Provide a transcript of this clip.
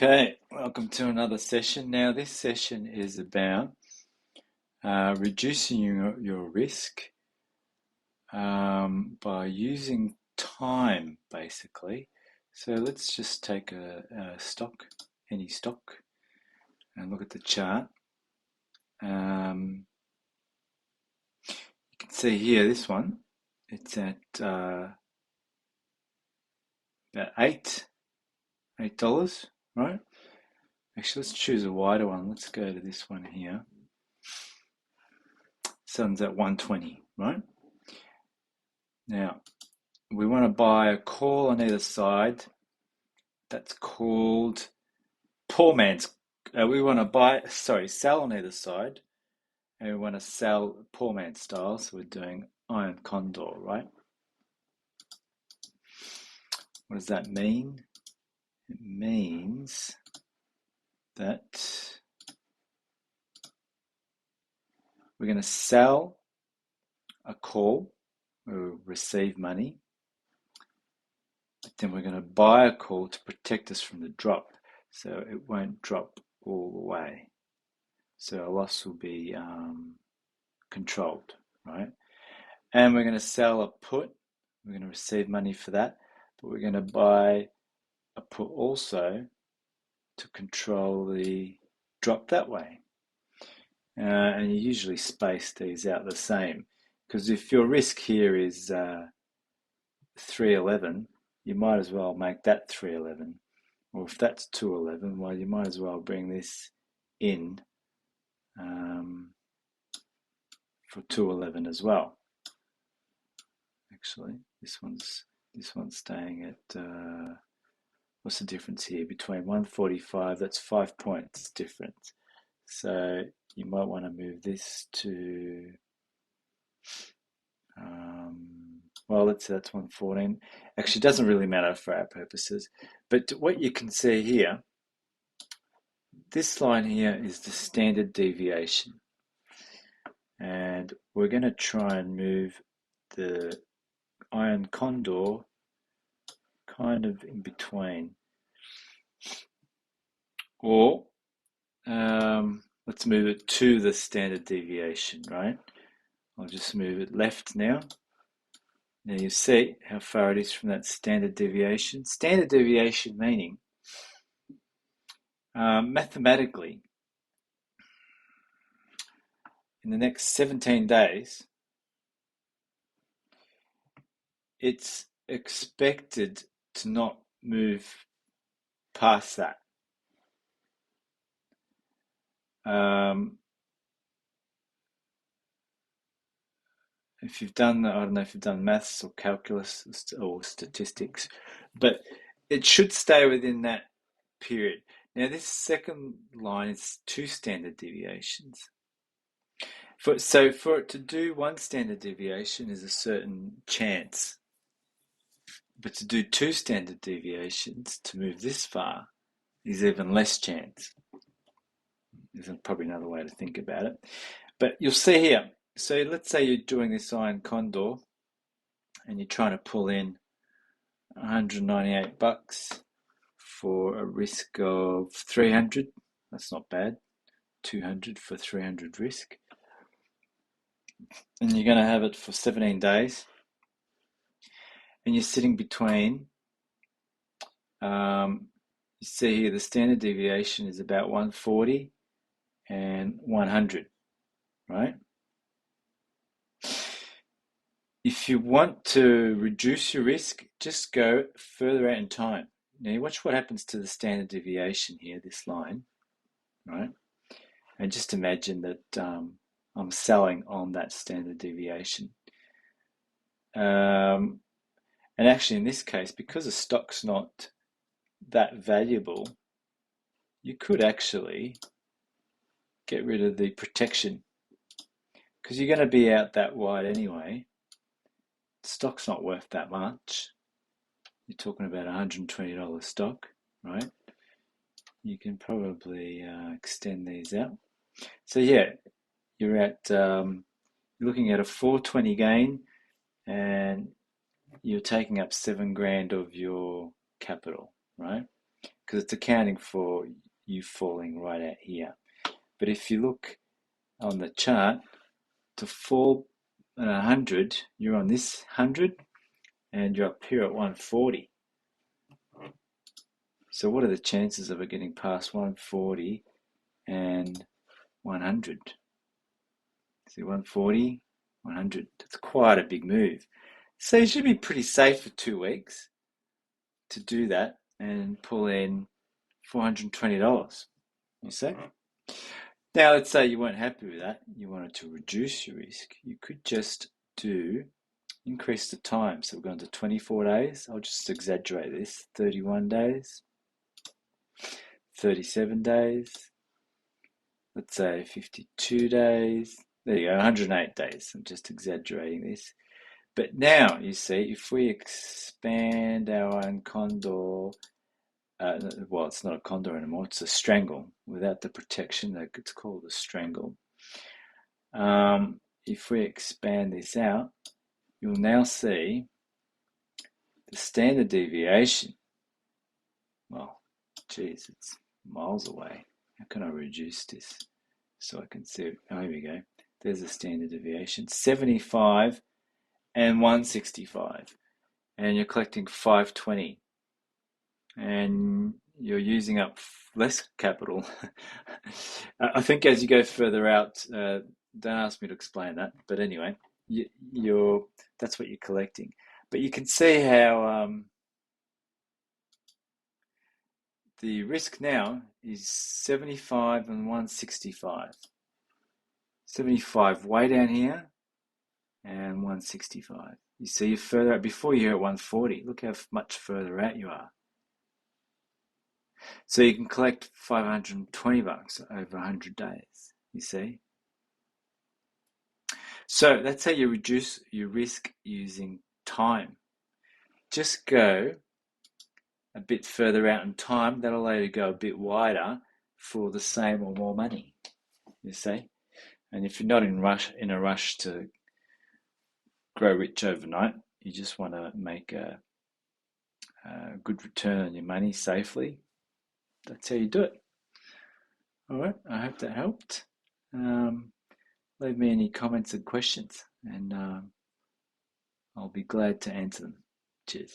Okay, welcome to another session. Now, this session is about reducing your risk by using time, basically. So let's just take a stock, any stock, and look at the chart. You can see here, this one, it's at about $8, right? Actually, let's choose a wider one. Let's go to this one here. Sun's at 120, right? Now, we want to buy a call on either side. That's called poor man's. We want to sell on either side, and we want to sell poor man's style. So we're doing iron condor, right? What does that mean? It means that we're going to sell a call or receive money, but then we're going to buy a call to protect us from the drop, so it won't drop all the way. So our loss will be controlled, right? And we're going to sell a put. We're going to receive money for that, but we're going to buy a put also to control the drop that way. And you usually space these out the same, because if your risk here is 311, you might as well make that 311. Or if that's 211, well, you might as well bring this in for 211 as well. Actually, this one's staying at what's the difference here between 145? That's 5 points difference. So you might want to move this to well, let's say that's 114. Actually, it doesn't really matter for our purposes. But what you can see here, this line here is the standard deviation. And we're going to try and move the iron condor kind of in between. Or let's move it to the standard deviation, right? I'll just move it left now. Now you see how far it is from that standard deviation. Standard deviation meaning, mathematically, in the next 17 days, it's expected to not move past that. If you've done, I don't know if you've done maths or calculus or statistics, but it should stay within that period. Now, this second line is 2 standard deviations. So for it to do 1 standard deviation is a certain chance, but to do 2 standard deviations to move this far is even less chance. There's probably another way to think about it, but you'll see here. So let's say you're doing this iron condor and you're trying to pull in $198 for a risk of 300. That's not bad. 200 for 300 risk. And you're going to have it for 17 days. And you're sitting between, you see here the standard deviation is about 140 and 100, right? If you want to reduce your risk, just go further out in time. Now you watch what happens to the standard deviation here, this line, right? And just imagine that I'm selling on that standard deviation. And actually in this case, because the stock's not that valuable, you could actually get rid of the protection because you're going to be out that wide anyway. The stock's not worth that much. You're talking about $120 stock, right? You can probably extend these out. So yeah, you're at you're looking at a 420 gain, and you're taking up 7 grand of your capital, right? because it's accounting for you falling right out here. But if you look on the chart, to fall at 100, you're on this 100 and you're up here at 140. So what are the chances of it getting past 140 and 100? See, 140, 100. That's quite a big move. So you should be pretty safe for 2 weeks to do that and pull in $420, you see? Now, let's say you weren't happy with that. You wanted to reduce your risk. You could just increase the time. So we're going to 24 days. I'll just exaggerate this. 31 days, 37 days, let's say 52 days. There you go, 108 days. I'm just exaggerating this. But now, you see, if we expand our own condor, well, it's not a condor anymore, it's a strangle. Without the protection, it's called a strangle. If we expand this out, you'll now see the standard deviation. Well, geez, it's miles away. How can I reduce this so I can see it? Oh, here we go. There's the standard deviation, 75 and 165. And you're collecting 520. And you're using up less capital. I think as you go further out, don't ask me to explain that. But anyway, that's what you're collecting. But you can see how the risk now is 75 and 165. 75 way down here and 165. You see, you're further out. Before you're at 140. Look how much further out you are. So you can collect $520 over 100 days, you see. So that's how you reduce your risk using time. Just go a bit further out in time. That'll allow you to go a bit wider for the same or more money, you see. And if you're not in a rush to grow rich overnight, you just want to make a good return on your money safely, that's how you do it. All right, I hope that helped. Leave me any comments and questions, and I'll be glad to answer them. Cheers.